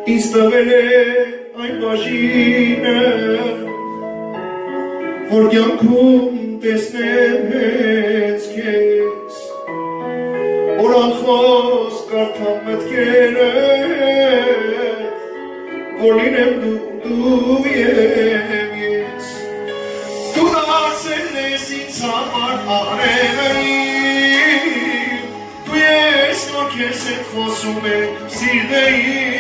Ինձ տվել է այն բաժինը, որ կյանքում տեսնեմ հենց քեզ, որ անխոս կարդամ մտքերը, որ լինեմ դու և ես, դու դարձել ես ինձ համար արևային, դու ես, որ քեզ հետ խոսում է սիրտեին,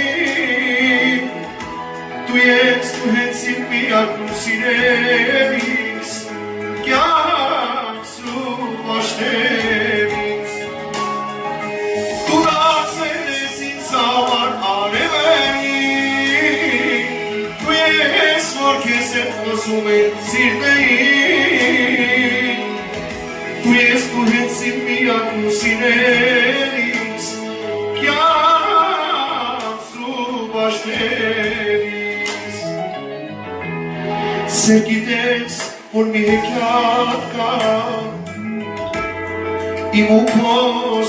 դու ես, դու հենց իմ միակն ու սիրելիս, կյանքս ու պաշտելիս, դու դարձել ես ինձ համար արևային, դու ես, որ քեզ հետ խոսում է սիրտեին, դու ես, դու հենց իմ միակն ու սիրելիս, կյանքս ու պաշտելիս, սեր գիտես, որ մի հեքիաթ կա, իմ ու քո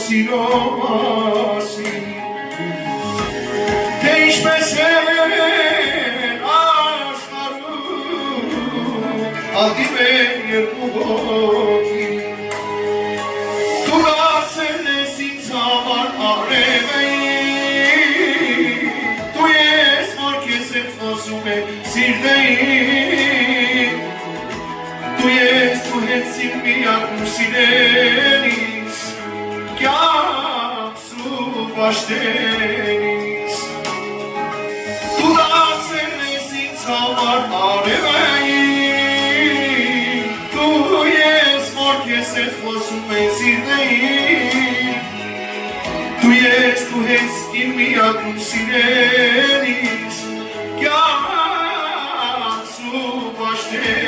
սիրո մասին, թե ինչպես են աշխարհում հանդիպեն երկու հոգի, դու դարձել ես ինձ համար արևային, դու ես, որ քեզ հետ խոսում է սիրտեին, դու ես, դու հենց իմ միակն ու սիրելիս, կյանքս ու պաշտելիս, դու դարձել ես ինձ համար արևային, դու ես, որ քեզ հետ խոսում է սիրտեին, դու ես, դու հենց իմ միակն ու սիրելիս, կյանքս ու պաշտելիս,